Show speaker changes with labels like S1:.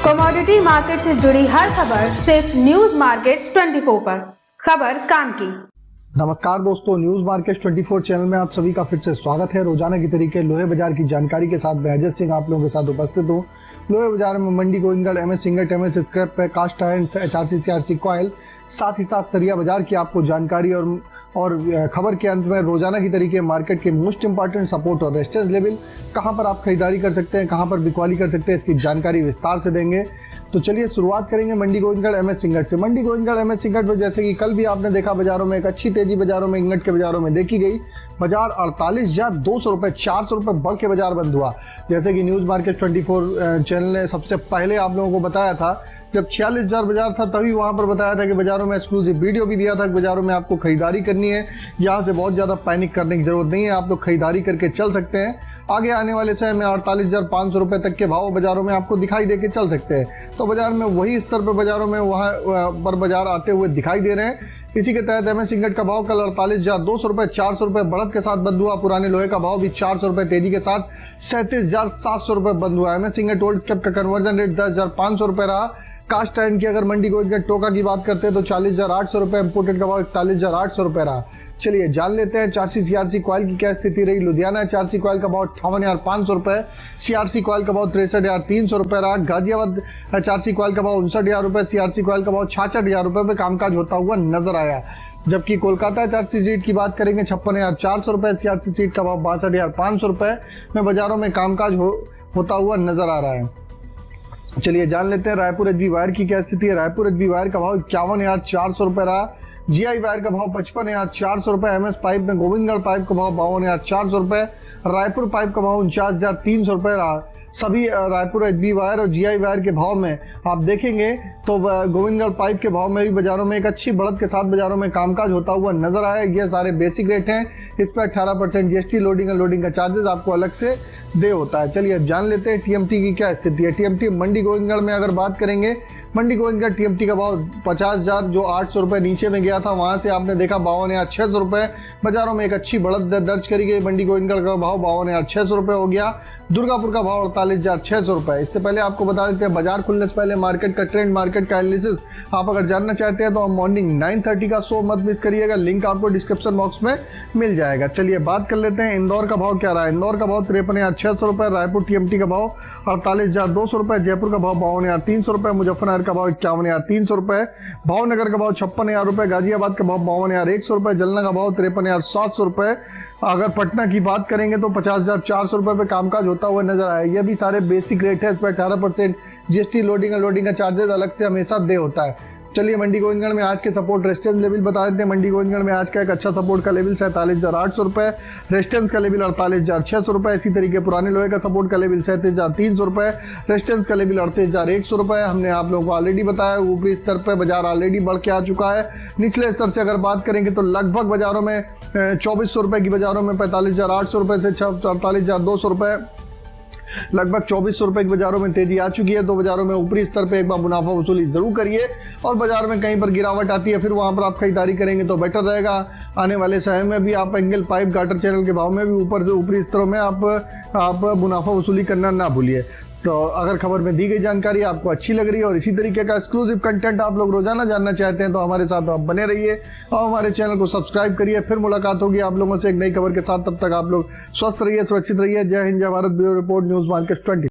S1: Commodity market से जुड़ी हर खबर सिर्फ न्यूज मार्केट्स 24 पर। खबर काम की।
S2: नमस्कार दोस्तों, न्यूज मार्केट 24 चैनल में आप सभी का फिर से स्वागत है। रोजाना की तरीके लोहे बाजार की जानकारी के साथ मैं अजय सिंह आप लोगों के साथ उपस्थित हूँ। लोहे बाजार में मंडी गोविंदगढ़, एमएस सिंगट, एमएस स्क्रैप पे, cast iron, HRC, CRC coil, साथ ही साथ सरिया बाजार की आपको जानकारी और खबर के अंत में रोजाना की तरीके मार्केट के मोस्ट इंपॉर्टेंट सपोर्ट और रेजिस्टेंस लेवल, कहां पर आप खरीदारी कर सकते हैं, कहां पर बिकवाली कर सकते हैं, इसकी जानकारी विस्तार से देंगे। तो चलिए शुरुआत करेंगे मंडी गोविंदगढ़, एमएस सिंगट से। मंडी गोविंदगढ़, एमएस सिंगट में जैसे कि कल भी आपने देखा, बाजारों में एक अच्छी तेजी बाजारों में इंगट के बाजारों में देखी गई। बाजार 48,200 रुपये, 400 रुपये बढ़ के बाजार बंद हुआ। जैसे कि न्यूज मार्केट 24 चैनल ने सबसे पहले आप लोगों को बताया था, जब 46,000 बाजार था तभी वहां पर बताया था कि बाजारों में एक्सक्लूसिव वीडियो भी दिया था कि बाजारों में आपको खरीदारी करनी है, यहाँ से बहुत ज़्यादा पैनिक करने की जरूरत नहीं है, आप लोग खरीदारी करके चल सकते हैं। आगे आने वाले समय में 48,500 रुपये तक के भाव बाजारों में आपको दिखाई दे के चल सकते हैं। तो बाजार में वही स्तर पर बाजारों में वहाँ पर बाजार आते हुए दिखाई दे रहे हैं। इसी के तहत एमएस सिंगट का भाव कल 48,200 रुपये, 400 रुपये बढ़त के साथ बंद हुआ। पुराने लोहे का भाव भी 400 रुपये तेजी के साथ 37,700 रुपये बंद हुआ। एमएस सिंगट ओल्ड स्क्रैप का कन्वर्जन रेट 10,500 रुपये रहा। कास्ट आयरन की अगर मंडी गोविंदगढ़ टोका की बात करते हैं तो 40,800 रुपये, इंपोर्टेड का भाव 41,800 रुपये रहा। चलिए जान लेते हैं एचआरसी, सीआरसी कॉयल की क्या स्थिति रही। लुधियाना एचआरसी कॉयल का भाव 58,500 रुपये, सीआरसी कॉयल का भाव 63,300 रुपये रहा। गाजियाबाद एचआरसी कॉयल का भाव 59,000 रुपये, सीआरसी कॉयल का भाव 66,000 रुपये पे कामकाज होता हुआ नजर आया। जबकि कोलकाता एचआरसी सीट की बात करेंगे 56,400 रुपये, सीआरसी सीट का भाव 62,500 रुपये में बाजारों में कामकाज होता हुआ नजर आ रहा है। चलिए जान लेते हैं रायपुर एचबी वायर की क्या स्थिति है। रायपुर एचबी वायर का भाव 51,400 रुपये रहा। जीआई वायर का भाव 55,400 रुपये। एमएस पाइप में गोविंदगढ़ पाइप का भाव 52,400 रुपये। रायपुर पाइप का भाव 49,300 रुपये रहा। सभी रायपुर एचबी वायर और जीआई वायर के भाव में आप देखेंगे तो गोविंदगढ़ पाइप के भाव में भी बाजारों में एक अच्छी बढ़त के साथ बाजारों में कामकाज होता हुआ नजर आया। ये सारे बेसिक रेट हैं, इस पर 18% जीएसटी, लोडिंग और लोडिंग का चार्जेस आपको अलग से दे होता है। चलिए अब जान लेते हैं टीएमटी की क्या स्थिति है। टीएमटी मंडी गोविंदगढ़ में अगर बात करेंगे, मंडी गोविंदगढ़ टीएमटी का भाव 50,000 जो 800 रुपये नीचे में गया था, वहां से आपने देखा 52,600 रुपये बाजारों में एक अच्छी बढ़त दर्ज करी गई। मंडी गोविंदगढ़ का भाव 52,600 रुपये हो गया। दुर्गापुर का भाव 48,600 रुपये। इससे पहले आपको बता देते हैं बाजार खुलने से पहले मार्केट का ट्रेंड, मार्केट का एनालिसिस आप अगर जानना चाहते हैं तो आप मॉर्निंग 9:30 का शो मत मिस करिएगा, लिंक आपको डिस्क्रिप्शन बॉक्स में मिल जाएगा। चलिए बात कर लेते हैं इंदौर का भाव क्या रहा है। इंदौर का भाव 53,600 रुपये, रायपुर टीएमटी का भाव 48,200 रुपये, जयपुर का भाव 52,300 रुपये, मुजफ्फरनगर का भाव 51,300 रुपये, भावनगर का भाव 56,000 रुपये, गाजियाबाद का भाव 52,100 रुपये, जलना का भाव 53,700 रुपये। अगर पटना की बात करेंगे तो 50,400 रुपये पे कामकाज होता हुआ नजर आया। ये भी सारे बेसिक रेट है, इस पर 18% जीएसटी, लोडिंग और लोडिंग का चार्जेस अलग से हमेशा दे होता है। चलिए मंडी गोविंदगढ़ में आज के सपोर्ट रेजिस्टेंस लेवल बता देते हैं। मंडी गोविंदगढ़ में आज का एक अच्छा सपोर्ट का लेवल 47,800 रुपये, रेजिस्टेंस का लेवल 48,600 रुपये। इसी तरीके पुराने लोहे का सपोर्ट का लेवल 37,300 रुपये, रेजिस्टेंस का लेवल 38,100 रुपये। हमने आप लोगों को ऑलरेडी बताया, ऊपरी स्तर पर बाजार ऑलरेडी बढ़ के आ चुका है। निचले स्तर से अगर बात करेंगे तो लगभग बाजारों में 2,400 रुपये की बाजारों में 45,800 रुपये से 48,200 रुपये, लगभग 2,400 रुपये की बाजारों में तेजी आ चुकी है। तो बाजारों में ऊपरी स्तर पे एक बार मुनाफा वसूली जरूर करिए, और बाजार में कहीं पर गिरावट आती है फिर वहां पर आप खरीदारी करेंगे तो बेटर रहेगा। आने वाले समय में भी आप एंगल पाइप गाटर चैनल के भाव में भी ऊपर से ऊपरी स्तरों में आप मुनाफा वसूली करना ना भूलिए। तो अगर खबर में दी गई जानकारी आपको अच्छी लग रही है और इसी तरीके का एक्सक्लूसिव कंटेंट आप लोग रोजाना जानना चाहते हैं तो हमारे साथ आप बने रहिए और हमारे चैनल को सब्सक्राइब करिए। फिर मुलाकात होगी आप लोगों से एक नई खबर के साथ। तब तक आप लोग स्वस्थ रहिए, सुरक्षित रहिए। जय हिंद, जय Bharat. Bureau report, news market 20।